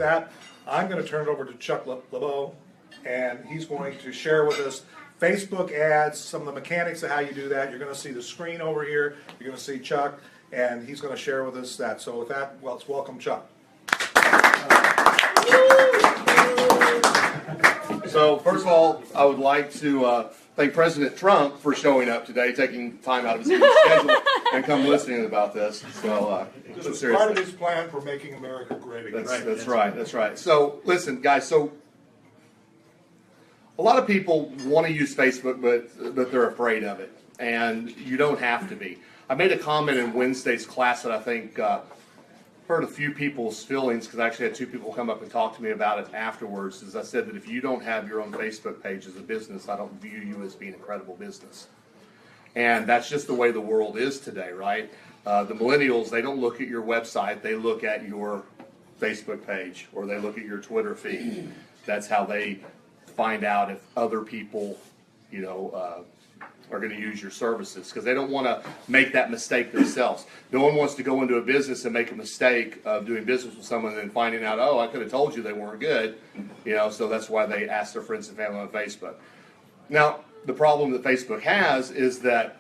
that, I'm going to turn it over to Chuck Leblo, and he's going to share with us Facebook ads, some of the mechanics of how you do that. You're going to see the screen over here. You're going to see Chuck, and he's going to share with us that. So with that, well, let's welcome Chuck. So first of all, I would like to thank President Trump for showing up today, taking time out of his schedule and come listening about this. So this is part of his plan for making America great again. That's right. So listen, guys. So a lot of people want to use Facebook, but they're afraid of it, and you don't have to be. I made a comment in Wednesday's class that I think hurt a few people's feelings, because I actually had two people come up and talk to me about it afterwards. As I said, that if you don't have your own Facebook page as a business, I don't view you as being a credible business. And that's just the way the world is today, right? The millennials, they don't look at your website, they look at your Facebook page, or they look at your Twitter feed. That's how they find out if other people, are going to use your services, because they don't want to make that mistake themselves. No one wants to go into a business and make a mistake of doing business with someone and then finding out, oh, I could have told you they weren't good, so that's why they ask their friends and family on Facebook. Now, the problem that Facebook has is that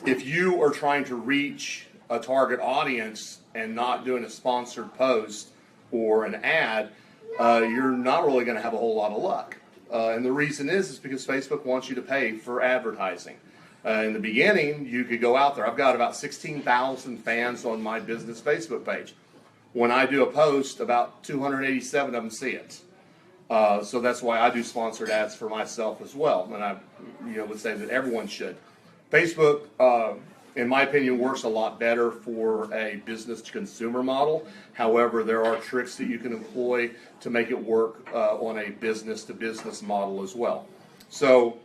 if you are trying to reach a target audience and not doing a sponsored post or an ad, you're not really going to have a whole lot of luck. And the reason is because Facebook wants you to pay for advertising. In the beginning, you could go out there. I've got about 16,000 fans on my business Facebook page. When I do a post, about 287 of them see it. So that's why I do sponsored ads for myself as well. And I would say that everyone should. Facebook, in my opinion, works a lot better for a business-to-consumer model. However, there are tricks that you can employ to make it work on a business-to-business model as well. So,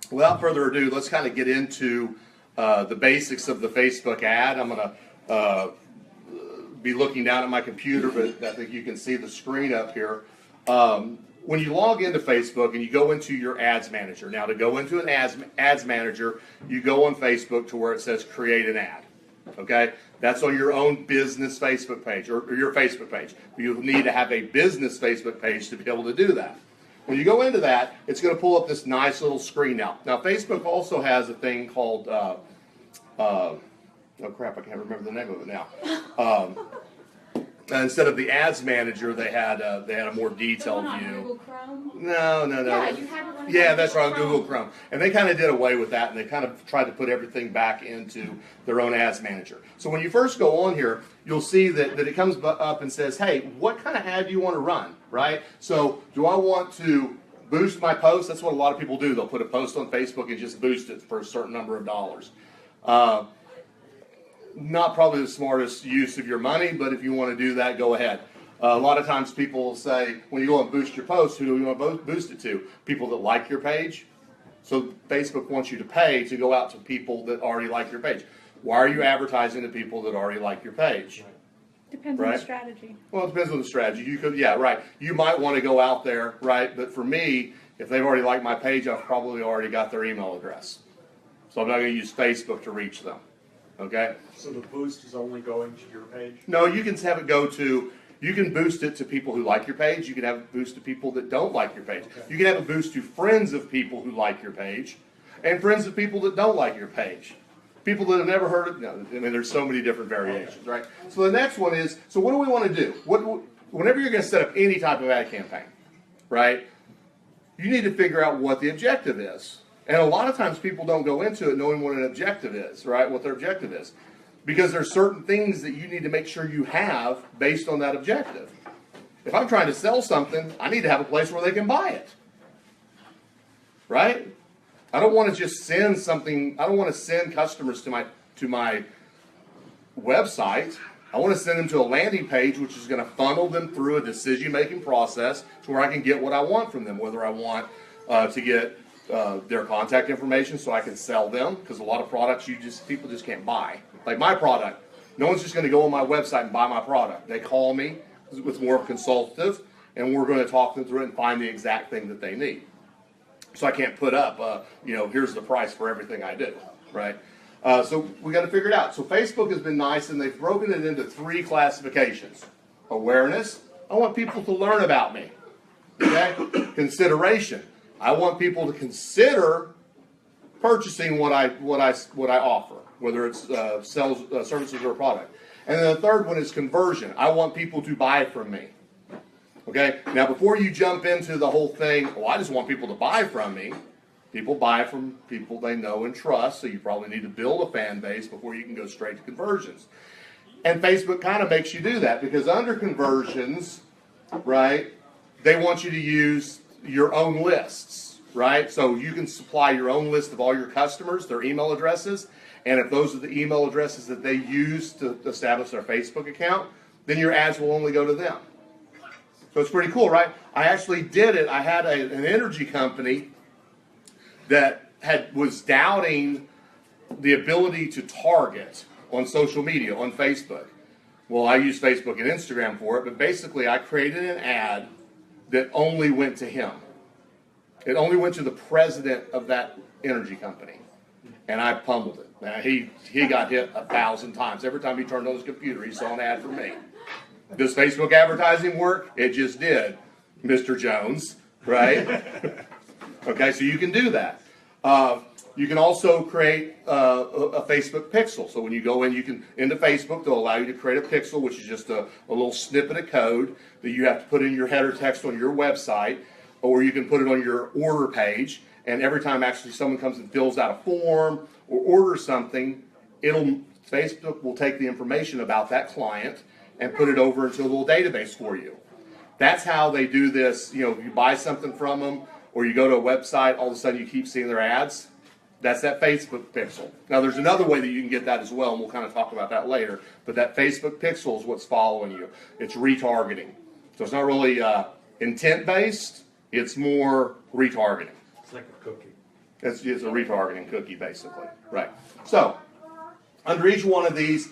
without further ado, let's kind of get into the basics of the Facebook ad. I'm going to be looking down at my computer, but I think you can see the screen up here. When you log into Facebook and you go into your ads manager, now to go into an ads manager, you go on Facebook to where it says create an ad. Okay? That's on your own business Facebook page or your Facebook page. You'll need to have a business Facebook page to be able to do that. When you go into that, it's going to pull up this nice little screen now. Now, Facebook also has a thing called, oh crap, I can't remember the name of it now. Instead of the ads manager, they had a more detailed view. Google Chrome? No. Yeah, you had one. Yeah, that's right, on Google Chrome. And they kind of did away with that, and they kind of tried to put everything back into their own ads manager. So when you first go on here, you'll see that it comes up and says, hey, what kind of ad do you want to run, right? So do I want to boost my post? That's what a lot of people do. They'll put a post on Facebook and just boost it for a certain number of dollars. Not probably the smartest use of your money, but if you want to do that, go ahead. A lot of times people will say, when you go and boost your post, who do you want to boost it to? People that like your page. So Facebook wants you to pay to go out to people that already like your page. Why are you advertising to people that already like your page? Depends on the strategy. Well, it depends on the strategy. You could, yeah, right. You might want to go out there, right? But for me, if they've already liked my page, I've probably already got their email address. So I'm not going to use Facebook to reach them. Okay? So the boost is only going to your page? No, you can have it go to, you can boost it to people who like your page. You can have it boost to people that don't like your page. Okay. You can have it boost to friends of people who like your page and friends of people that don't like your page. People that have never heard of, no, I mean, there's so many different variations, right? So the next one is, so what do we want to do? Whenever you're going to set up any type of ad campaign, right, you need to figure out what the objective is. And a lot of times people don't go into it knowing what an objective is, right? What their objective is. Because there's certain things that you need to make sure you have based on that objective. If I'm trying to sell something, I need to have a place where they can buy it. Right? I don't want to just send something, I don't want to send customers to my website. I want to send them to a landing page which is going to funnel them through a decision-making process to where I can get what I want from them, whether I want to get their contact information so I can sell them, because a lot of products people just can't buy. Like my product, no one's just going to go on my website and buy my product. They call me with more consultative, and we're going to talk them through it and find the exact thing that they need. So I can't put up, here's the price for everything I do, right? So we got to figure it out. So Facebook has been nice, and they've broken it into 3 classifications: awareness, I want people to learn about me. Okay? Consideration. I want people to consider purchasing what I offer, whether it's services or a product. And then the third one is conversion. I want people to buy from me. Okay? Now, before you jump into the whole thing, well, I just want people to buy from me. People buy from people they know and trust, so you probably need to build a fan base before you can go straight to conversions. And Facebook kind of makes you do that, because under conversions, right, they want you to use your own lists, right? So you can supply your own list of all your customers, their email addresses, and if those are the email addresses that they use to establish their Facebook account, then your ads will only go to them. So it's pretty cool, right? I actually did it. I had an energy company that was doubting the ability to target on social media, on Facebook. Well, I use Facebook and Instagram for it, but basically I created an ad that only went to him. It only went to the president of that energy company. And I pummeled it. Now, he got hit 1,000 times. Every time he turned on his computer, he saw an ad for me. Does Facebook advertising work? It just did, Mr. Jones, right? Okay, so you can do that. You can also create a Facebook pixel. So when you go into Facebook, they'll allow you to create a pixel, which is just a little snippet of code that you have to put in your header text on your website, or you can put it on your order page. And every time actually someone comes and fills out a form or orders something, Facebook will take the information about that client and put it over into a little database for you. That's how they do this. You know, you buy something from them, or you go to a website, all of a sudden you keep seeing their ads. That's that Facebook pixel. Now, there's another way that you can get that as well, and we'll kind of talk about that later. But that Facebook pixel is what's following you. It's retargeting. So it's not really intent-based. It's more retargeting. It's like a cookie. It's a retargeting cookie, basically. Right. So, under each one of these,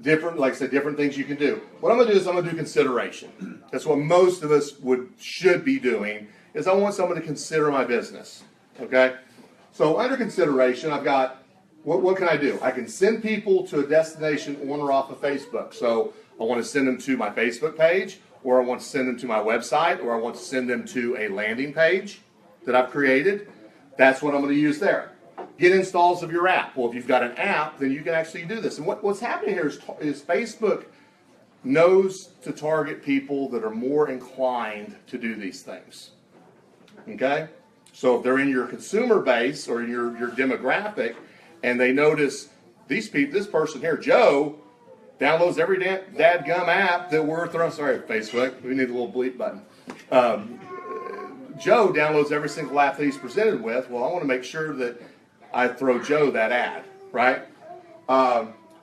different, like I said, different things you can do. What I'm going to do is I'm going to do consideration. That's what most of us should be doing, is I want someone to consider my business. Okay? So under consideration, I've got, what can I do? I can send people to a destination on or off of Facebook. So I want to send them to my Facebook page, or I want to send them to my website, or I want to send them to a landing page that I've created. That's what I'm going to use there. Get installs of your app. Well, if you've got an app, then you can actually do this. And what's happening here is Facebook knows to target people that are more inclined to do these things. Okay? So if they're in your consumer base or in your demographic, and they notice this person here, Joe, downloads every dadgum app that we're throwing. Sorry, Facebook, we need a little bleep button. Joe downloads every single app that he's presented with. Well, I want to make sure that I throw Joe that ad, right?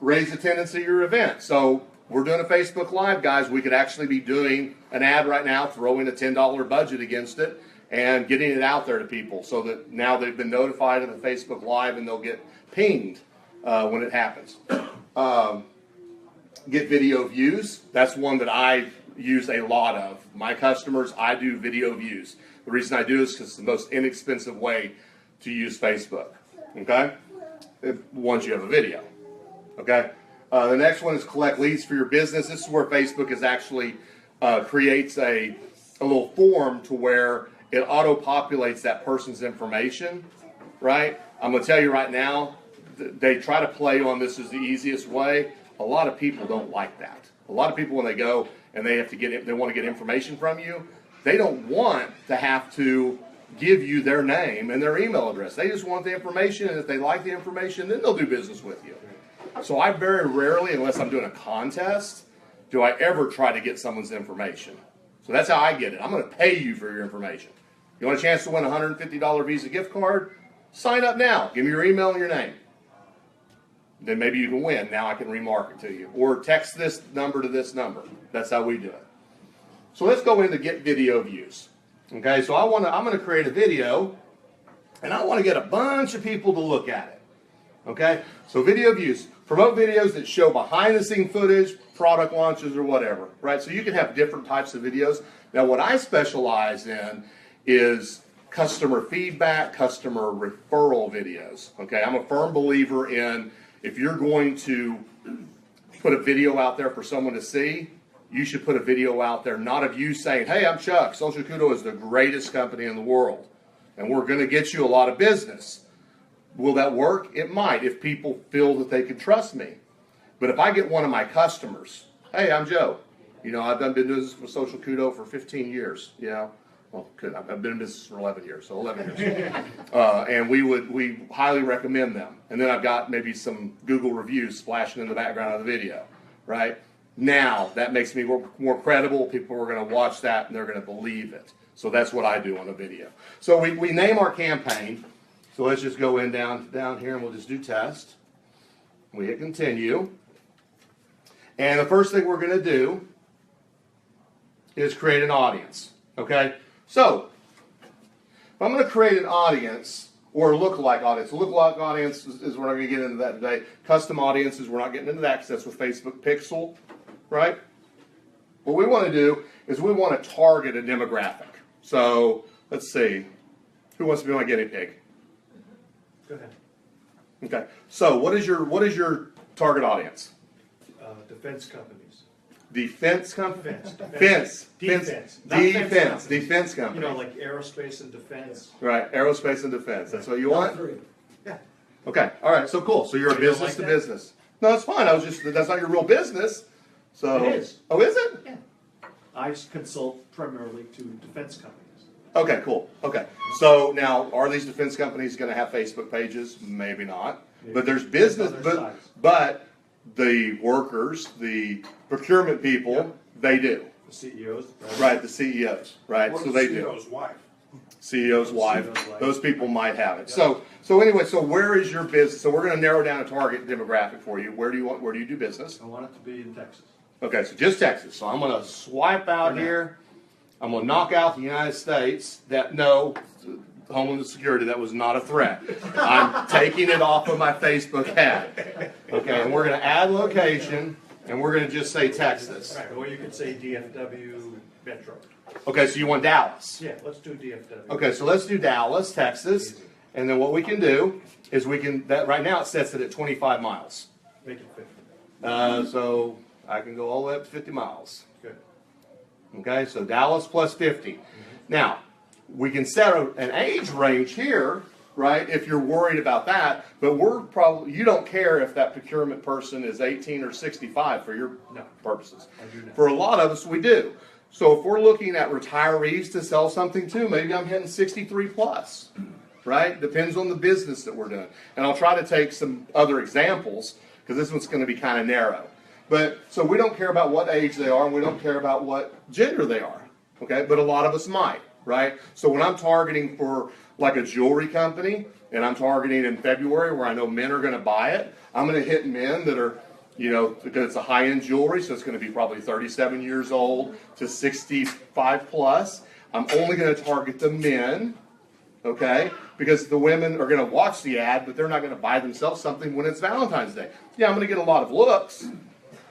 Raise attendance at your event. So we're doing a Facebook Live, guys. We could actually be doing an ad right now, throwing a $10 budget against it, and getting it out there to people so that now they've been notified of the Facebook Live and they'll get pinged when it happens. Get video views. That's one that I use a lot of. My customers, I do video views. The reason I do is because it's the most inexpensive way to use Facebook. Okay? Once you have a video. Okay? The next one is collect leads for your business. This is where Facebook is actually creates a little form to where it auto-populates that person's information, right? I'm going to tell you right now, they try to play on this as the easiest way. A lot of people don't like that. A lot of people, when they go and they want to get information from you, they don't want to have to give you their name and their email address. They just want the information, and if they like the information, then they'll do business with you. So I very rarely, unless I'm doing a contest, do I ever try to get someone's information. So that's how I get it. I'm going to pay you for your information. You want a chance to win a $150 Visa gift card? Sign up now. Give me your email and your name. Then maybe you can win. Now I can remarket to you. Or text this number to this number. That's how we do it. So let's go into get video views. Okay, so I'm going to create a video, and I want to get a bunch of people to look at it. Okay, so video views. Promote videos that show behind-the-scene footage, product launches, or whatever. Right, so you can have different types of videos. Now, what I specialize in is customer feedback, customer referral videos. Okay, I'm a firm believer in if you're going to put a video out there for someone to see, you should put a video out there, not of you saying, hey, I'm Chuck, Social Kudo is the greatest company in the world, and we're going to get you a lot of business. Will that work? It might, if people feel that they can trust me. But if I get one of my customers, hey, I'm Joe. You know, I've done business with Social Kudo for 15 years, you know. Well, I've been in business for 11 years, so 11 years. And we highly recommend them. And then I've got maybe some Google reviews splashing in the background of the video, right? Now, that makes me more credible. People are going to watch that and they're going to believe it. So that's what I do on a video. So we name our campaign. So let's just go in down here and we'll just do test. We hit continue. And the first thing we're going to do is create an audience, okay? So, if I'm going to create an audience, or a lookalike audience, a lookalike audience is we're not going to get into that today. Custom audiences, we're not getting into that because that's with Facebook Pixel, right? What we want to do is we want to target a demographic. So, let's see. Who wants to be my guinea pig? Go ahead. Okay. So, what is your target audience? Defense companies. Defense company? Defense. Defense company. You know, like aerospace and defense. Right, aerospace and defense. That's what you want? Yeah. Okay, all right, so cool. So you're a So you don't business like to that? business. No, that's fine. That's not your real business. So It is. Oh, is it? Yeah. I consult primarily to defense companies. Okay, cool. Okay. So now, are these defense companies going to have Facebook pages? Maybe not. Maybe. But there's business, Depends on their size. but the workers, the procurement people, Yep. they do. The CEOs. Right, the CEOs, right? What So if they the do. CEO's wife? CEO's wife, CEO's wife. those people might have it. Yeah. So anyway, so where is your business? So we're going to narrow down a target demographic for you. Where do you do business? I want it to be in Texas. Okay, so just Texas. So I'm going to swipe out For now. here. I'm going to knock out the United States. No, Homeland Security, that was not a threat. I'm taking it off of my Facebook ad. Okay, and we're going to add location, and we're going to just say Texas. Right. Or you could say DFW Metro. Okay, so you want Dallas. Yeah, let's do DFW. Okay, so let's do Dallas, Texas, Easy. and then what we can do is right now it sets it at 25 miles. Make it 50. So I can go all the way up to 50 miles. Good. Okay, so Dallas plus 50. Now, we can set an age range here, right, if you're worried about that, but you don't care if that procurement person is 18 or 65 for your No. purposes. I do not. For a lot of us, we do. So if we're looking at retirees to sell something to, maybe I'm hitting 63 plus, right? Depends on the business that we're doing. And I'll try to take some other examples because this one's going to be kind of narrow. But so we don't care about what age they are and we don't care about what gender they are, okay? But a lot of us might, right? So when I'm targeting for like a jewelry company and I'm targeting in February where I know men are going to buy it, I'm going to hit men that are, you know, because it's a high-end jewelry, so it's going to be probably 37 years old to 65 plus. I'm only going to target the men, okay? Because the women are going to watch the ad, but they're not going to buy themselves something when it's Valentine's Day. Yeah, I'm going to get a lot of looks,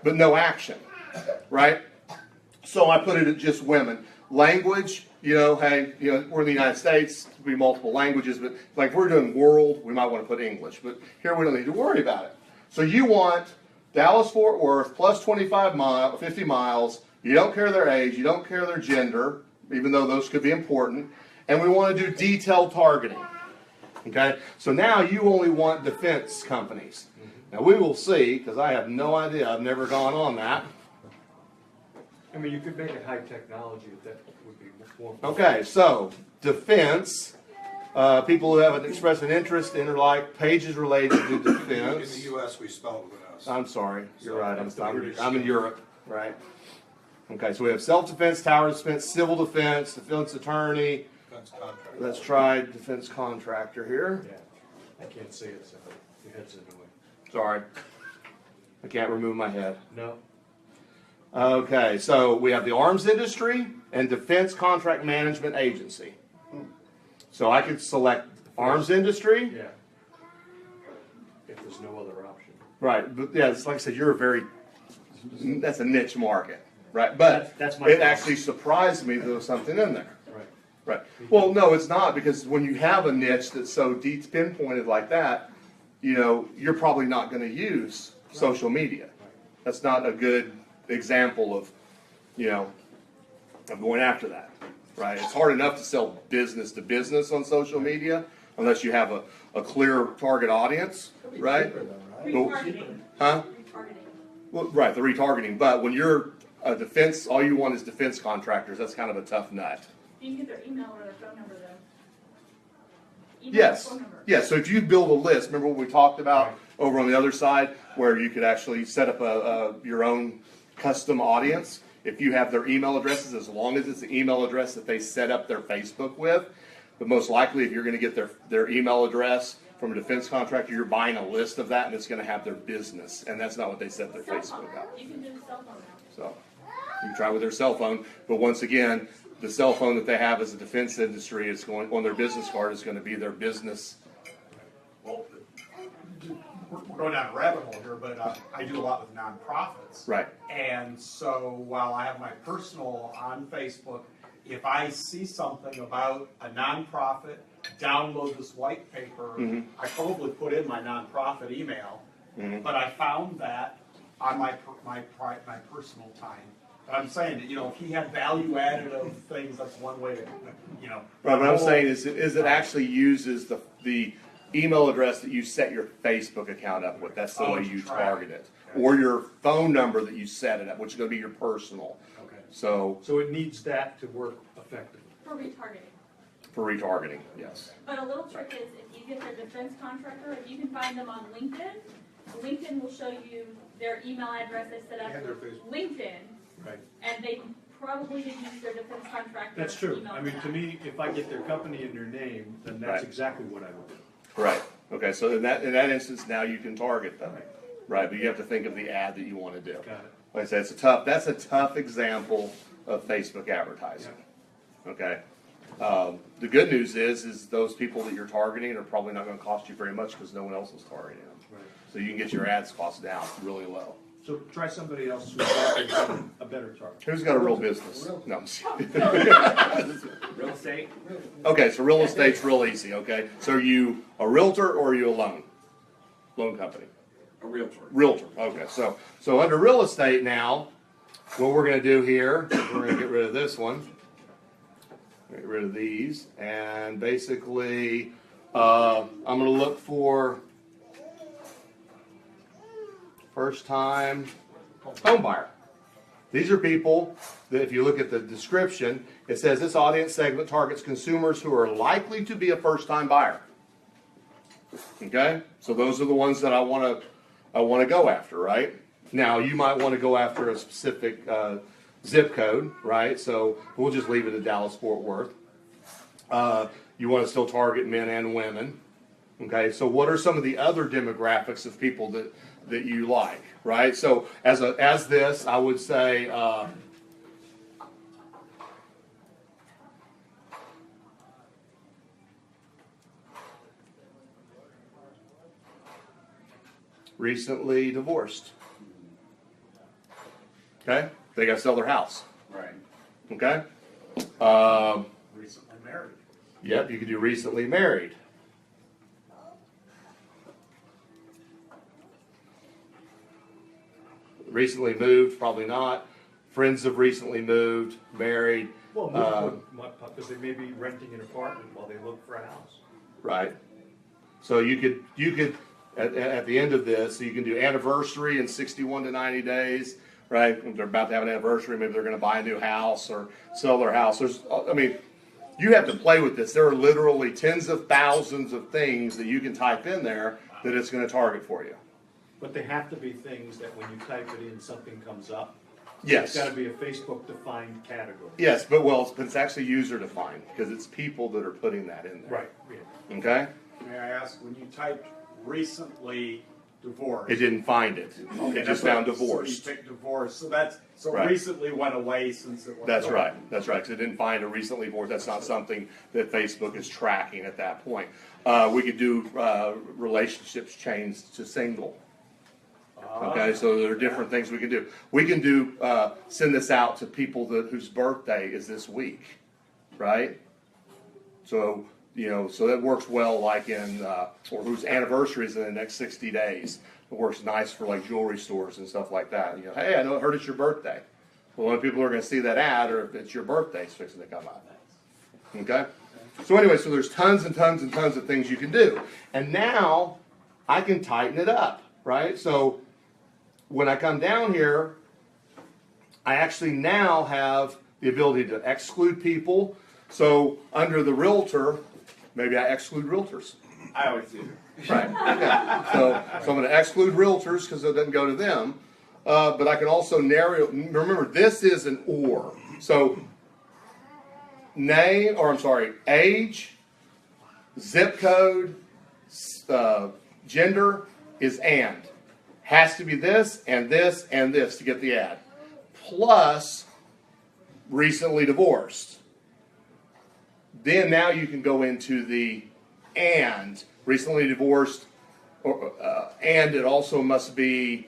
but no action, right? So I put it at just women. Language, you know, hey, you know, we're in the United States, it could be multiple languages, but like if we're doing world, we might want to put English, but here we don't need to worry about it. So you want Dallas-Fort Worth plus 50 miles. You don't care their age. You don't care their gender, even though those could be important. And we want to do detailed targeting. Okay? So now you only want defense companies. Now we will see, because I have no idea. I've never gone on that. I mean, you could make it high technology if that would be more. Okay, so defense. People who have expressed an interest in or like pages related to In the defense. U.S., we spell it with us. I'm sorry, you're right. That's the British I'm in Europe, right? Okay, so we have self-defense, tower defense, civil defense, defense attorney. Defense contract. Let's try defense contractor here. Yeah. I can't say it, so your head's in the way. Sorry, I can't remove my head. No. Okay, so we have the arms industry and defense contract management agency. So I could select arms industry. Yeah. If there's no other option. Right, but yeah, it's like I said, that's a niche market, right? But That's my it thought. actually surprised me there was something in there. Right. Right. Well, no, it's not, because when you have a niche that's so deep pinpointed like that, you know, you're probably not going to use social media. That's not a good example of you know, I'm going after that, right? It's hard enough to sell business to business on social media unless you have a clear target audience, right? Retargeting. Huh? Retargeting. Well, right, the retargeting. But when you're a defense, all you want is defense contractors. That's kind of a tough nut. You can get their email or their phone number though. Email or Yes. phone number. Yes. So if you build a list, remember what we talked about Right. over on the other side, where you could actually set up your own custom audience. If you have their email addresses, as long as it's the email address that they set up their Facebook with, but most likely if you're going to get their email address from a defense contractor, you're buying a list of that, and it's going to have their business, and that's not what they set their Cell phone. Facebook up. You can do a cell phone now. So you can try with their cell phone, but once again, the cell phone that they have as a defense industry is going on their business card is going to be their business. Well, we're going down a rabbit hole here, but I do a lot with nonprofits. Right. And so while I have my personal on Facebook, if I see something about a nonprofit, download this white paper, I probably put in my nonprofit email, but I found that on my personal time. But I'm saying that, you know, if he had value added of things, that's one way to, you know. Right, what I'm saying is it actually uses the email address that you set your Facebook account up with. That's the way you target it. Or your phone number that you set it up, which is going to be your personal. Okay. So So it needs that to work effectively. For retargeting. for retargeting, yes. But a little trick is if you get their defense contractor, if you can find them on LinkedIn, LinkedIn will show you their email address they set up And their through Facebook. LinkedIn, Right. and they probably didn't use their defense contractor. That's true. email I mean, for to that. me, if I get their company and their name, then that's Right. exactly what I would do. Right. Okay, so in that instance, now you can target them. Right, but you have to think of the ad that you want to do. Got it. Like I said, that's a tough example of Facebook advertising. Okay. The good news is those people that you're targeting are probably not going to cost you very much because no one else is targeting them. Right. So you can get your ads costs down really low. So try somebody else who's got a better target. Who's got a real business? No, I'm just kidding. Real estate? Okay, so real estate's real easy. Okay, so are you a realtor or are you a loan company? A realtor. Realtor. Okay, so under real estate now, what we're going to do here, we're going to get rid of this one, get rid of these, and basically, I'm going to look for first-time home buyer. These are people that, if you look at the description, it says this audience segment targets consumers who are likely to be a first-time buyer. Okay, so those are the ones that I want to go after, right? Now you might want to go after a specific zip code, right? So we'll just leave it at Dallas-Fort Worth. You want to still target men and women. Okay, so what are some of the other demographics of people that you like, right? So as this, I would say. Recently divorced. Okay, they got to sell their house. Right. Okay. Recently married. Yep, you could do recently married. Recently moved, probably not. Friends have recently moved, married. Well, because they may be renting an apartment while they look for a house. Right. So you could at the end of this, so you can do anniversary in 61 to 90 days, right? If they're about to have an anniversary, maybe they're going to buy a new house or sell their house. You have to play with this. There are literally tens of thousands of things that you can type in there that it's going to target for you. But they have to be things that when you type it in, something comes up. Yes. It's got to be a Facebook-defined category. Yes, but it's actually user defined because it's people that are putting that in there. Right. Yeah. Okay? May I ask, when you typed recently divorced? It didn't find it. Okay, It just that's found what- divorced. So you picked divorce, so Right. recently went away since it was. That's right. That's right. Because it didn't find a recently divorced. That's not something that Facebook is tracking at that point. We could do relationships changed to single. Okay, so there are different things we can do. We can do send this out to people whose birthday is this week, right? So so that works well, like or whose anniversary is in the next 60 days. It works nice for like jewelry stores and stuff like that. Hey, I heard it's your birthday. Well, the only people who are going to see that ad are if it's your birthday it's fixing to come up. Okay? So anyway, so there's tons and tons and tons of things you can do. And now I can tighten it up, right? So when I come down here, I actually now have the ability to exclude people. So under the realtor, maybe I exclude realtors. I always do. Right. Yeah. So I'm going to exclude realtors because it doesn't go to them. But I can also narrow. Remember, this is an or. So age, zip code, gender is and. Has to be this and this and this to get the ad. Plus, recently divorced. Then now you can go into the and recently divorced, and it also must be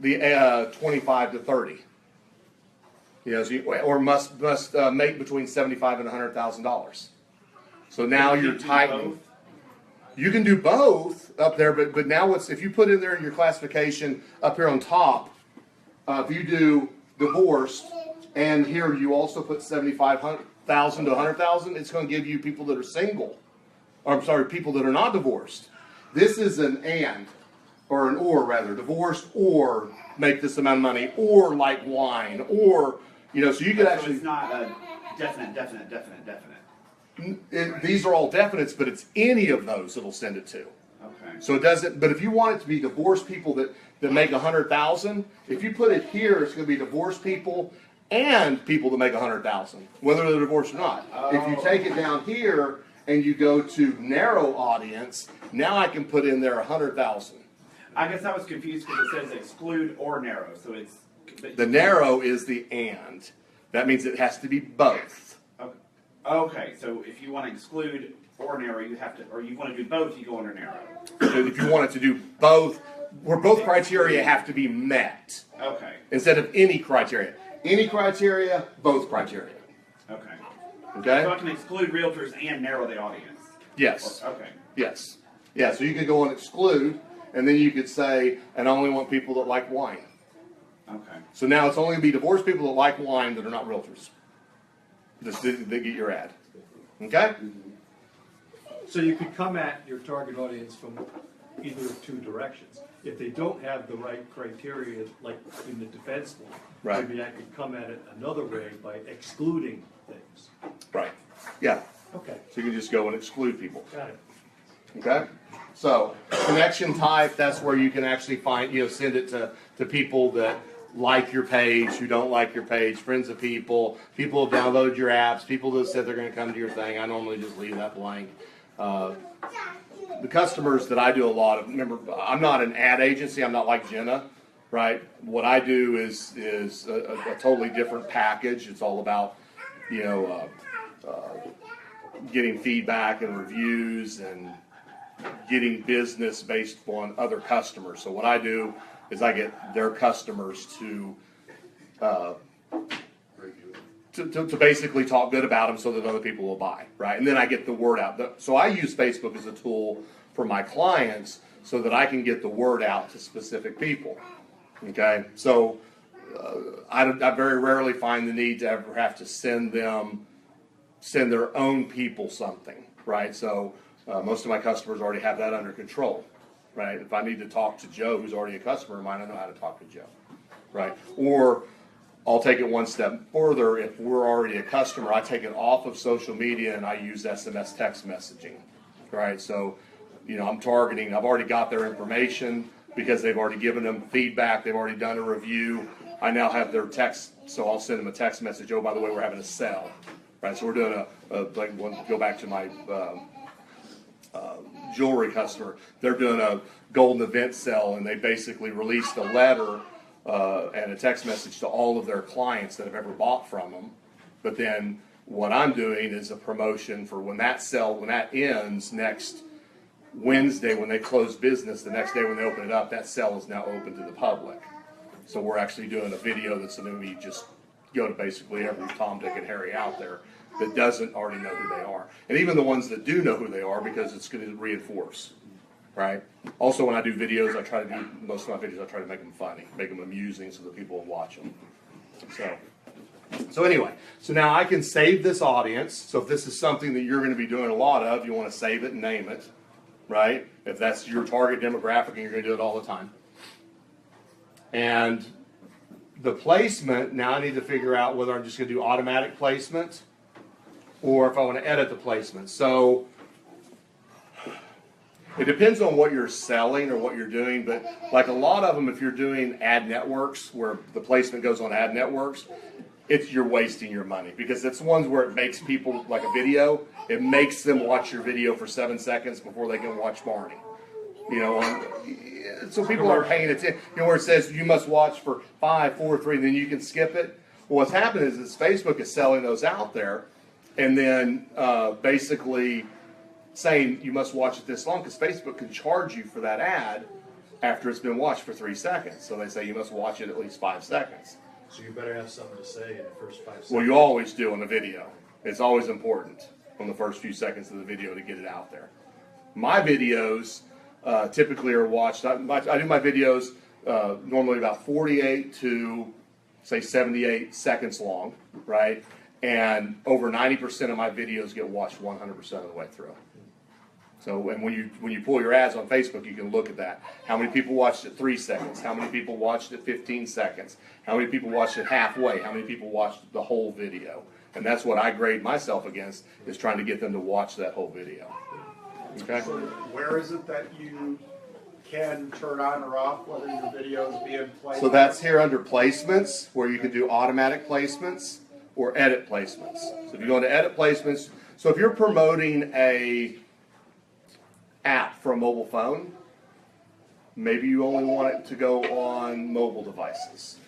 the 25 to 30. You know, so or must make between $75,000 and $100,000. So now you're tightening. You can do both up there, but now if you put in there your classification up here on top, if you do divorced, and here you also put 75,000 to 100,000, it's going to give you people that are single. Or, I'm sorry, people that are not divorced. This is an and, or an or rather, divorced or make this amount of money, or like wine, or, you know, so you could actually. So it's not a definite. These are all definites, but it's any of those it'll send it to. Okay. So it doesn't, but if you want it to be divorced people that make 100,000, if you put it here, it's going to be divorced people and people that make 100,000, whether they're divorced or not. If you take it down here and you go to narrow audience, now I can put in there 100,000. I guess I was confused because it says exclude or narrow, so it's. The narrow is the and. That means it has to be both. Okay, so if you want to exclude or narrow, you have to, or you want to do both, you go under narrow. If you wanted to do both, where both criteria have to be met. Okay. Instead of any criteria. Any criteria, both criteria. Okay. Okay? So I can exclude realtors and narrow the audience. Yes. Okay. Yes. Yeah, so you could go and exclude, and then you could say, and I only want people that like wine. Okay. So now it's only going to be divorced people that like wine that are not realtors. Just they get your ad. Okay? So you could come at your target audience from either of two directions. If they don't have the right criteria, like in the defense one, Right. maybe I could come at it another way by excluding things. Right. Yeah. Okay, So you can just go and exclude people. got it. Okay? So, connection type, that's where you can actually find, send it to people that like your page, who don't like your page, friends of people, people who download your apps, people that said they're going to come to your thing. I normally just leave that blank. The customers that I do a lot of, remember, I'm not an ad agency, I'm not like Jenna, right? What I do is a totally different package. It's all about, getting feedback and reviews and getting business based on other customers. So what I do is I get their customers to basically talk good about them so that other people will buy, right? And then I get the word out. So I use Facebook as a tool for my clients so that I can get the word out to specific people, okay? So I very rarely find the need to ever have to send their own people something, right? So most of my customers already have that under control, right? If I need to talk to Joe, who's already a customer of mine, I know how to talk to Joe, right? Or I'll take it one step further. If we're already a customer, I take it off of social media and I use SMS text messaging, right? So, I'm targeting, I've already got their information because they've already given them feedback, they've already done a review. I now have their text, so I'll send them a text message, oh, by the way, we're having a sale, right? So we're doing go back to my jewelry customer. They're doing a golden event sale, and they basically released a letter and a text message to all of their clients that have ever bought from them. But then what I'm doing is a promotion for when that ends next Wednesday, when they close business, the next day when they open it up, that sale is now open to the public. So we're actually doing a video that's going to be just go to basically every Tom, Dick, and Harry out there that doesn't already know who they are. And even the ones that do know who they are, because it's going to reinforce, right? Also, when I do videos, most of my videos, I try to make them funny, make them amusing so that people will watch them. So anyway, so now I can save this audience. So if this is something that you're going to be doing a lot of, you want to save it and name it, right? If that's your target demographic and you're going to do it all the time. And the placement, now I need to figure out whether I'm just going to do automatic placement or if I want to edit the placement. So it depends on what you're selling or what you're doing, but like a lot of them, if you're doing ad networks where the placement goes on ad networks, you're wasting your money because it's ones where it makes people, like a video, it makes them watch your video for 7 seconds before they can watch Barney. You know, so people aren't paying attention. You know, where it says you must watch for 5, 4, 3, and then you can skip it. Well, what's happening is Facebook is selling those out there, and then basically saying you must watch it this long because Facebook can charge you for that ad after it's been watched for 3 seconds. So they say you must watch it at least 5 seconds. So you better have something to say in the first 5 seconds. Well, you always do on a video. It's always important on the first few seconds of the video to get it out there. My videos typically are watched. I do my videos normally about 48 to say 78 seconds long, right? And over 90% of my videos get watched 100% of the way through. So, and when you pull your ads on Facebook, you can look at that. How many people watched it 3 seconds? How many people watched it 15 seconds? How many people watched it halfway? How many people watched the whole video? And that's what I grade myself against, is trying to get them to watch that whole video. Okay? So where is it that you can turn on or off whether your video is being played? So that's here under placements, where you can do automatic placements or edit placements. So if you go into edit placements, so if you're promoting a app for a mobile phone, maybe you only want it to go on mobile devices.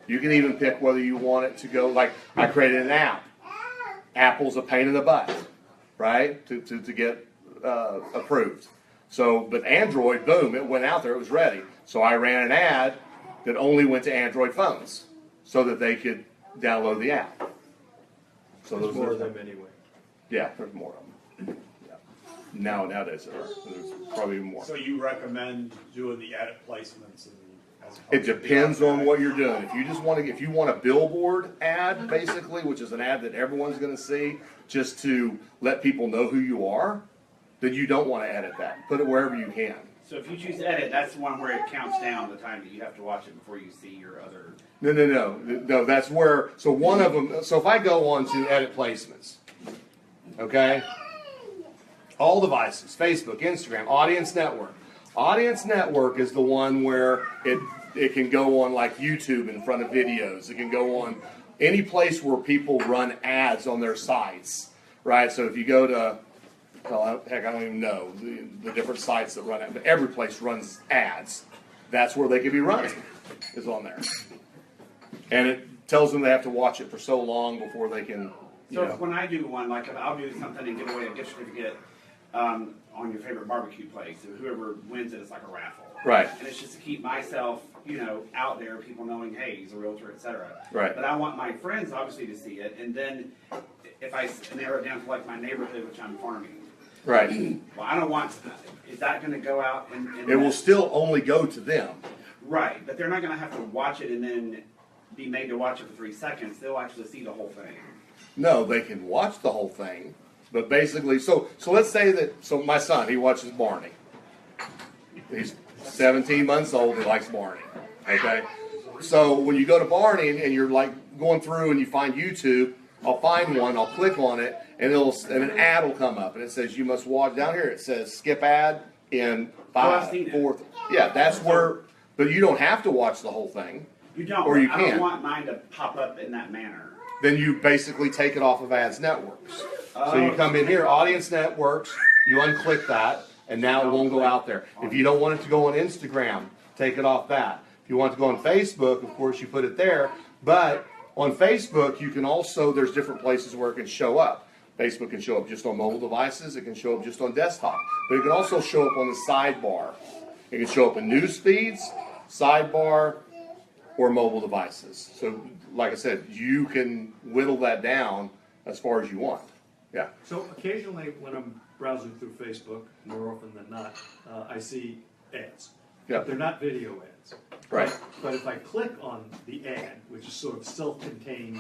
You can even pick whether you want it to go, like I created an app. Apple's a pain in the butt, right, to get approved. So, but Android, boom, it went out there, it was ready. So I ran an ad that only went to Android phones so that they could download the app. So There's those more are of them anyway. Yeah, there's more of them. Yeah. Nowadays there's probably more. So you recommend doing the edit placements as It depends on what you're doing. If you just want to, if you want a billboard ad, basically, which is an ad that everyone's going to see, just to let people know who you are, then you don't want to edit that. Put it wherever you can. So if you choose edit, that's the one where it counts down the time that you have to watch it before you see your other. No. That's where. So one of them. So if I go on to edit placements, okay, all devices, Facebook, Instagram, Audience Network. Audience Network is the one where it can go on like YouTube in front of videos. It can go on any place where people run ads on their sites, right? So if you go to, well, heck, I don't even know the different sites that run it, but every place runs ads. That's where they could be running, is on there. And it tells them they have to watch it for so long before they can, you So know. when I do one, like if I'll do something and give away a gift certificate on your favorite barbecue place, so whoever wins it, it's like a raffle. Right. And it's just to keep myself, out there, people knowing, hey, he's a realtor, etc. Right. But I want my friends obviously to see it, and then if I narrow it down to like my neighborhood, which I'm farming. Right. Well, I don't want. Is that going to go out and It will still only go to them. Right, but they're not going to have to watch it and then be made to watch it for 3 seconds. They'll actually see the whole thing. No, they can watch the whole thing, but basically, so let's say that, so my son, he watches Barney. He's 17 months old, he likes Barney, okay? So when you go to Barney and you're like going through and you find YouTube, I'll find one, I'll click on it, and an ad will come up, and it says you must watch, down here it says skip ad in I've 5, seen it. 4, yeah, that's where, but you don't have to watch the whole thing. You don't. Or you I can. don't want mine to pop up in that manner. Then you basically take it off of ads networks. So you come in here, audience networks, you unclick that, and now it won't go out there. If you don't want it to go on Instagram, take it off that. If you want it to go on Facebook, of course you put it there. But on Facebook, you can also, there's different places where it can show up. Facebook can show up just on mobile devices. It can show up just on desktop. But it can also show up on the sidebar. It can show up in news feeds, sidebar, or mobile devices. So, like I said, you can whittle that down as far as you want. Yeah. So occasionally when I'm browsing through Facebook, more often than not, I see ads. Yeah. But they're not video ads. Right. But if I click on the ad, which is sort of self-contained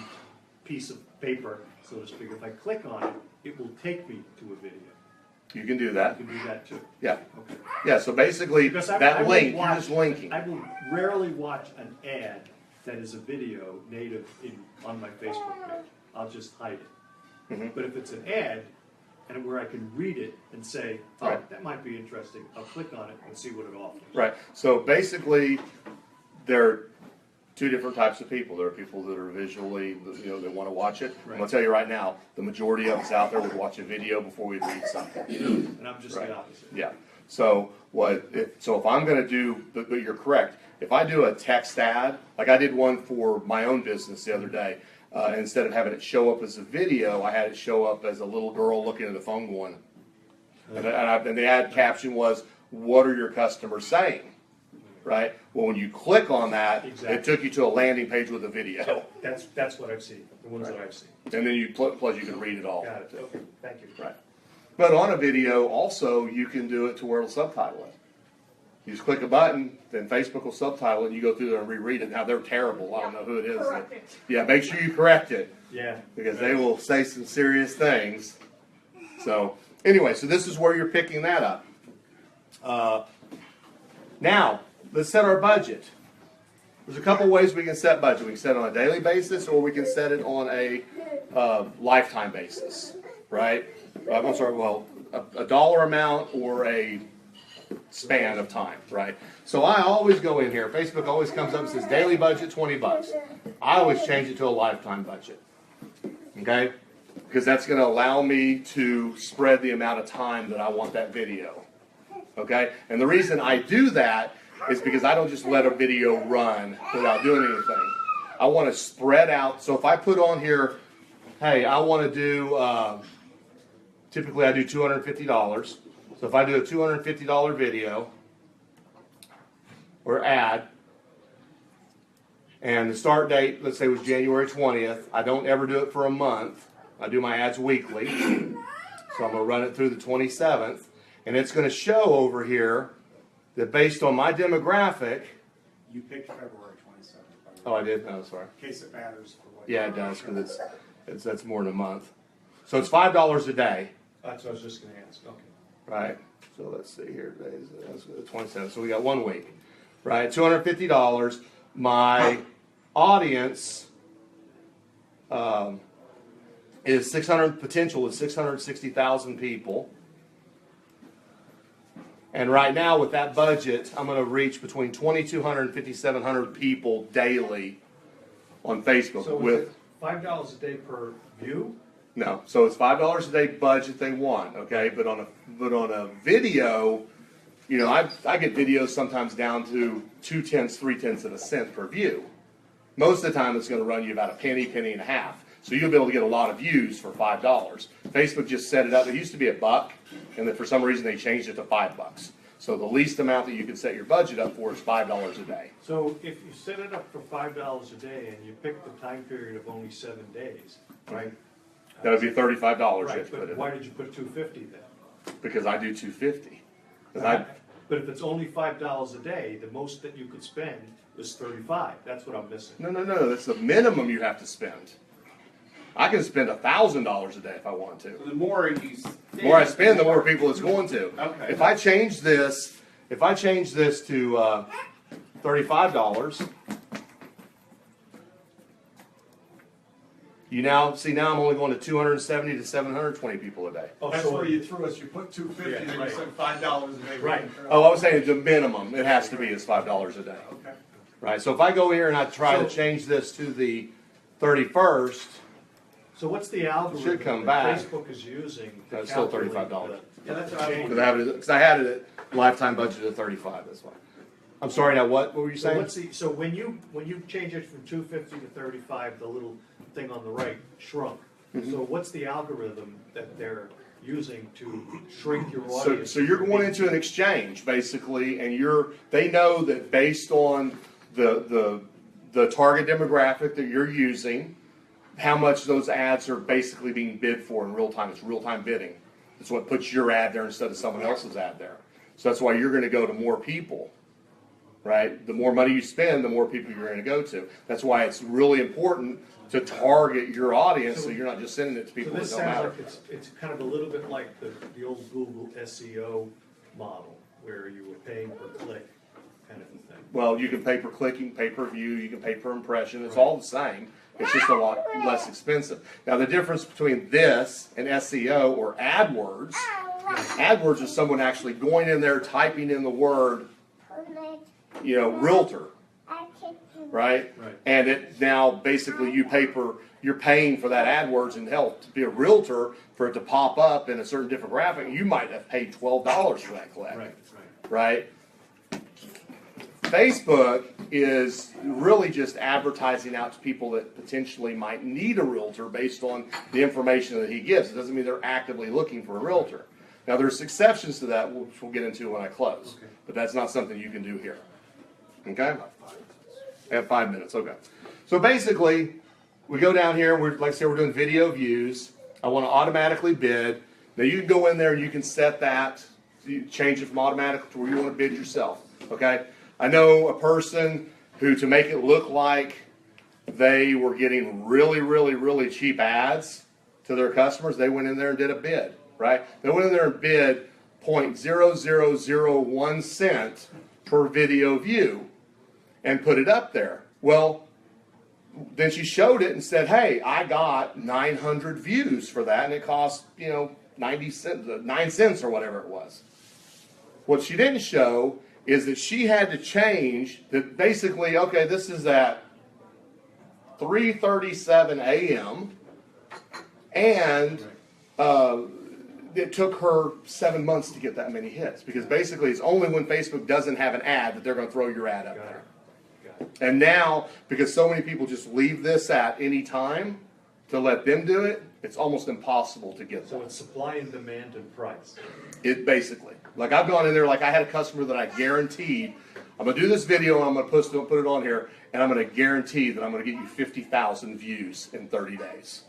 piece of paper, so to speak, if I click on it, it will take me to a video. You can do You that. can do that too. Yeah. Okay. Yeah, so basically, Because that will link, you're watch- just linking. I will rarely watch an ad that is a video native on my Facebook page. I'll just hide it. Mhm. But if it's an ad, and where I can read it and say, oh, Right. that might be interesting, I'll click on it and see what it offers. Right, so basically, there are two different types of people. There are people that are visually, you know, they want to watch it. I'm gonna tell you right now, the majority of us out there would watch a video before we read something. And I'm just Right. the opposite. Yeah, so if I'm gonna do, but you're correct, if I do a text ad, like I did one for my own business the other day, instead of having it show up as a video, I had it show up as a little girl looking at a phone going, and the ad caption was, "What are your customers saying?" Right? Well, when you click on that, Exactly. it took you to a landing page with a video, That's what I've seen, the ones that I've seen. and then you plus you can read it all. Got it, okay, thank you. Right. But on a video, also, you can do it to where it'll subtitle it. You just click a button, then Facebook will subtitle it, and you go through there and reread it. Now, they're terrible. I don't know who it is. Correct it. Yeah, make sure you correct it, Yeah. because they will say some serious things. So, anyway, so this is where you're picking that up. Now, let's set our budget. There's a couple ways we can set budget. We can set it on a daily basis, or we can set it on a lifetime basis, right? I'm sorry, well, a dollar amount or a span of time, right? So I always go in here, Facebook always comes up and says daily budget, $20. I always change it to a lifetime budget, okay? Because that's gonna allow me to spread the amount of time that I want that video, okay? And the reason I do that is because I don't just let a video run without doing anything. I wanna spread out, so if I put on here, hey, I wanna do, typically I do $250. So if I do a $250 video or ad, and the start date, let's say was January 20th, I don't ever do it for a month. I do my ads weekly. So I'm gonna run it through the 27th, and it's gonna show over here that based on my demographic, You picked February 27th, by the oh, way, I did, no, sorry. in case it matters for what. Yeah, it does, because that's more than a month. So it's $5 a day. That's what I was just gonna ask, okay. Right, so let's see here, today's the 27th, so we got 1 week, right, $250. My audience is 600, potential is 660,000 people. And right now with that budget, I'm gonna reach between 2,200 and 5,700 people daily on Facebook So is with. it $5 a day per view? No, so it's $5 a day budget they want, okay? But on a video, you know, I get videos sometimes down to 2/10, 3/10 of a cent per view. Most of the time, it's going to run you about a penny, penny and a half. So you'll be able to get a lot of views for $5. Facebook just set it up. It used to be $1, and then for some reason they changed it to $5. So the least amount that you can set your budget up for is $5 a day. So if you set it up for $5 a day and you pick the time period of only 7 days, right? That would be $35. Right, if you put but it why in. did you put 250 then? Because I do 250. 'Cause I- But if it's only $5 a day, the most that you could spend is 35. That's what I'm missing. No, that's the minimum you have to spend. I can spend $1,000 a day if I want to. The more you The more I spend, the more people it's going to. Okay. If I change this to $35, now I'm only going to 270 to 720 people a day. Oh, That's so- where you threw us, you put 250 Yeah, and you right. said $5 a day. Right. Oh, I was saying the minimum it has to be is $5 a day. Okay. Right. So if I go here and I try to So- change this to the 31st, So what's the algorithm Should come that back. Facebook is using to It's still calculate $35. the- Yeah, that's what I change? because I had it at lifetime budget of 35. That's why. I'm sorry. Now what were you So saying? what's the, so when you change it from 250 to 35, the little thing on the right shrunk. Mm-hmm. So what's the algorithm that they're using to shrink your So, audience? so you're going into an exchange basically, and they know that based on the target demographic that you're using, how much those ads are basically being bid for in real time. It's real time bidding. It's what puts your ad there instead of someone else's ad there. So that's why you're going to go to more people. right? The more money you spend, the more people you're going to go to. That's why it's really important to target your audience so you're not just sending it to So people that this don't sounds matter. like it's kind of a little bit like the old Google SEO model, where you were paying per click kind of a thing. Well, you can pay per clicking, pay per view, you can pay per impression. It's all the same. It's just a lot less expensive. Now, the difference between this and SEO or AdWords, AdWords is someone actually going in there, typing in the word, realtor, right? Right. And it now basically you're paying for that AdWords, and hell, to be a realtor, for it to pop up in a certain different graphic, you might have paid $12 for that click. Right? Facebook is really just advertising out to people that potentially might need a realtor based on the information that he gives. It doesn't mean they're actively looking for a realtor. Now, there's exceptions to that, which we'll get into when I close. Okay. But that's not something you can do here. Okay? I have 5 minutes. Okay. So basically, we go down here. Like I said, we're doing video views. I want to automatically bid. Now, you can go in there and you can set that. You change it from automatic to where you want to bid yourself. Okay? I know a person who, to make it look like they were getting really, really, really cheap ads to their customers, they went in there and did a bid, right? They went in there and bid 0.0001 cent per video view and put it up there. Well, then she showed it and said, hey, I got 900 views for that, and it cost, 90 cents, 9 cents or whatever it was. What she didn't show is that she had to change that basically, okay, this is at 3:37 a.m. and it took her 7 months to get that many hits, because basically it's only when Facebook doesn't have an ad that they're going to throw your ad up there. And now, because so many people just leave this at any time to let them do it, it's almost impossible to get So that. it's supply and demand and price. It basically, like I've gone in there, like I had a customer that I guaranteed, I'm going to do this video and I'm going to put it on here, and I'm going to guarantee that I'm going to get you 50,000 views in 30 days.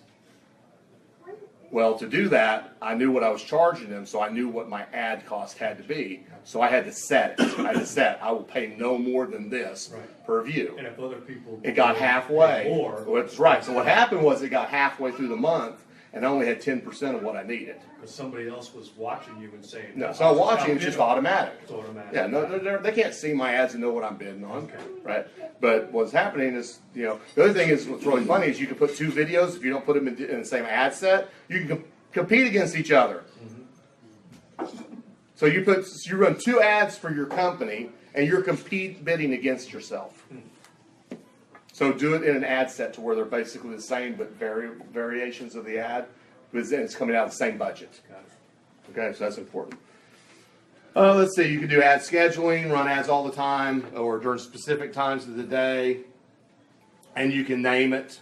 Well, to do that, I knew what I was charging them, so I knew what my ad cost had to be. So I had to set it. I will pay no more than this per view. And if other people. It got halfway. More. That's right. So what happened was it got halfway through the month, and I only had 10% of what I needed. Because somebody else was watching you and saying. No, it's not watching, it's just automatic. It's automatic. Yeah, no, they can't see my ads and know what I'm bidding on. Okay. Right? But what's happening is, the other thing is, what's really funny is you can put two videos, if you don't put them in the same ad set, you can compete against each other. So you run two ads for your company, and you're bidding against yourself. So do it in an ad set to where they're basically the same, but variations of the ad, because then it's coming out of the same budget. Got it. Okay, so that's important. Let's see, you can do ad scheduling, run ads all the time, or during specific times of the day, and you can name it.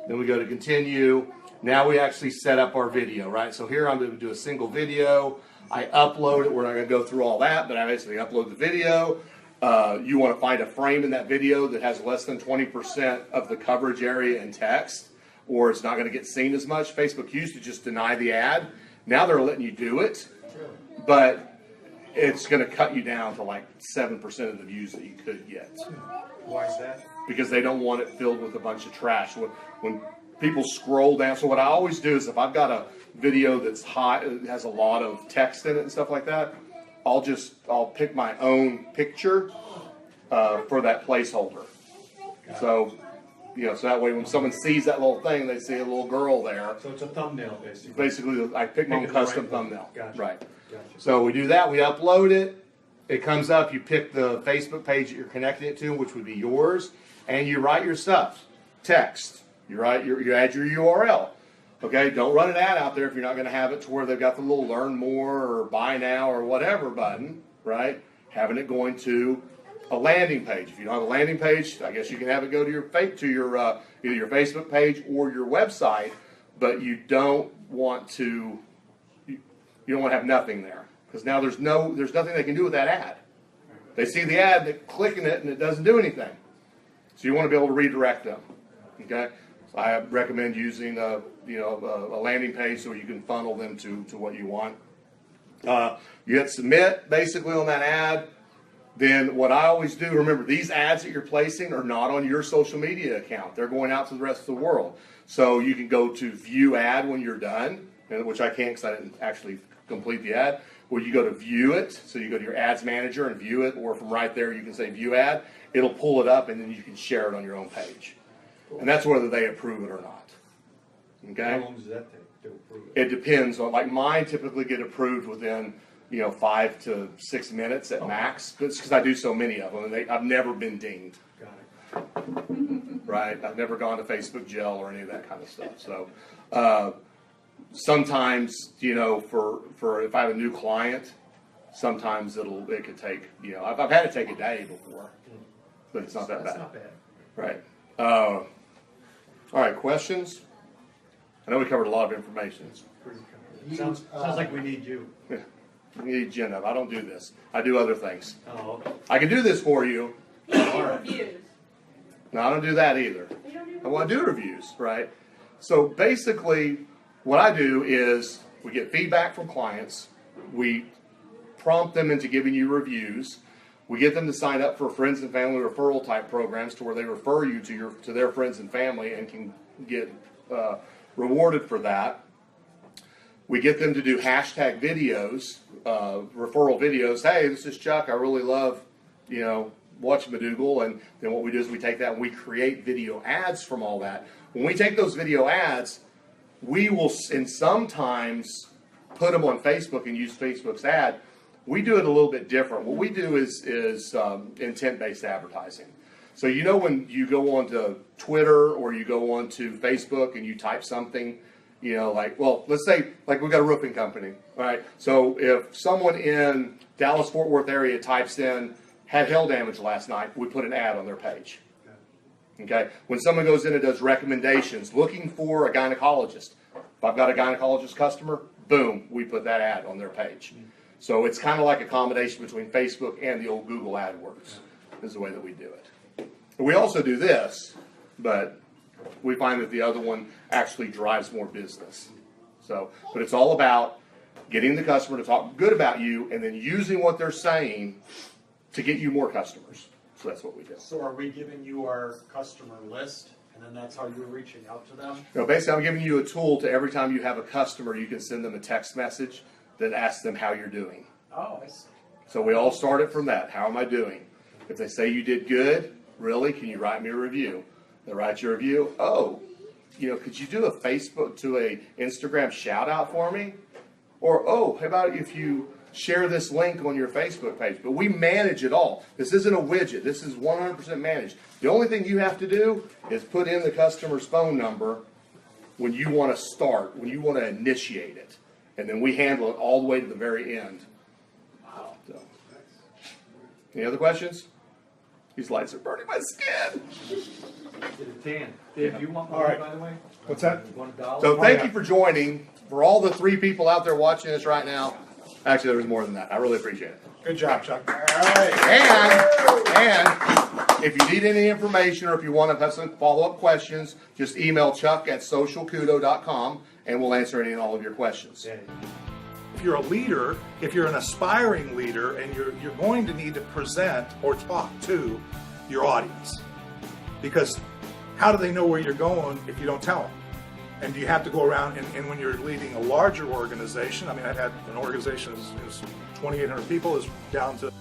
Then we go to continue. Now we actually set up our video, right? So here I'm going to do a single video. I upload it. We're not going to go through all that, but I basically upload the video. You want to find a frame in that video that has less than 20% of the coverage area in text, or it's not going to get seen as much. Facebook used to just deny the ad. Now they're letting you do it, but it's going to cut you down to like 7% of the views that you could get. Why is that? Because they don't want it filled with a bunch of trash. When people scroll down, so what I always do is if I've got a video that's hot, it has a lot of text in it and stuff like that, I'll pick my own picture for that placeholder. So, so that way when someone sees that little thing, they see a little girl there. So it's a thumbnail, basically. Basically, I pick my own Pick the right custom one. thumbnail. Gotcha. Right. Gotcha. So we do that, we upload it, it comes up, you pick the Facebook page that you're connecting it to, which would be yours, and you write your stuff. Text. You add your URL. Okay, don't run an ad out there if you're not going to have it to where they've got the little learn more or buy now or whatever button, right? Having it going to a landing page. If you don't have a landing page, I guess you can have it go to either your Facebook page or your website, but you don't want to have nothing there, because now there's nothing they can do with that ad. They see the ad, they're clicking it, and it doesn't do anything. So you want to be able to redirect them. Okay, so I recommend using a landing page so you can funnel them to what you want. You hit submit basically on that ad. then what I always do, remember, these ads that you're placing are not on your social media account. They're going out to the rest of the world. So you can go to view ad when you're done, which I can't because I didn't actually complete the ad. Or you go to view it, so you go to your ads manager and view it, or from right there you can say view ad. It'll pull it up and then you can share it on your own page. And that's whether they approve it or not. Okay? How long does that take to approve it? It depends on, like mine typically get approved within 5 to 6 minutes at max. It's because I do so many of them, and I've never been dinged. Got it. Right? I've never gone to Facebook jail or any of that kind of stuff. So sometimes, for if I have a new client, sometimes it could take, I've had it take a day before, but it's not that That's bad. not bad. Right. All right, questions? I know we covered a lot of information. Pretty cool. Sounds like we need you. We need Jenna. I don't do this. I do other things. Oh, okay. I can do this for you. You do reviews. No, I don't do that either. You don't do I want to do reviews, right? So basically, what I do is we get feedback from clients. We prompt them into giving you reviews. We get them to sign up for friends and family referral type programs to where they refer you to their friends and family and can get rewarded for that. We get them to do hashtag videos, referral videos. Hey, this is Chuck. I really love, watch Madougal. And then what we do is we take that and we create video ads from all that. When we take those video ads, we will, and sometimes put them on Facebook and use Facebook's ad. We do it a little bit different. What we do is intent-based advertising. So when you go onto Twitter or you go onto Facebook and you type something, let's say like we've got a roofing company, right? So if someone in Dallas-Fort Worth area types in, had hail damage last night, we put an ad on their page. Okay? When someone goes in and does recommendations, looking for a gynecologist, if I've got a gynecologist customer, boom, we put that ad on their page. So it's kind of like a combination between Facebook and the old Google AdWords is the way that we do it. And we also do this, but we find that the other one actually drives more business. But it's all about getting the customer to talk good about you and then using what they're saying to get you more customers. So that's what we do. So are we giving you our customer list, and then that's how you're reaching out to them? No, basically I'm giving you a tool to every time you have a customer, you can send them a text message that asks them how you're doing. Oh, I see. So we all started from that. How am I doing? If they say you did good, really, can you write me a review? They write you a review. Oh, could you do a Facebook to a Instagram shout out for me? Or, oh, how about if you share this link on your Facebook page? But we manage it all. This isn't a widget. This is 100% managed. The only thing you have to do is put in the customer's phone number when you want to start, when you want to initiate it. And then we handle it all the way to the very end. Wow. So, any other questions? These lights are burning my skin. Get a tan. Dave, do you want one, All right. by the way? What's that? $1? So thank you for joining. For all the 3 people out there watching us right now, actually there was more than that. I really appreciate it. Good job, Chuck. And if you need any information or if you want to have some follow-up questions, just email chuck@socialkudo.com and we'll answer any and all of your questions. Yeah. If you're a leader, if you're an aspiring leader, and you're going to need to present or talk to your audience. Because how do they know where you're going if you don't tell them? And do you have to go around, and when you're leading a larger organization, I've had an organization is 2,800 people, is down to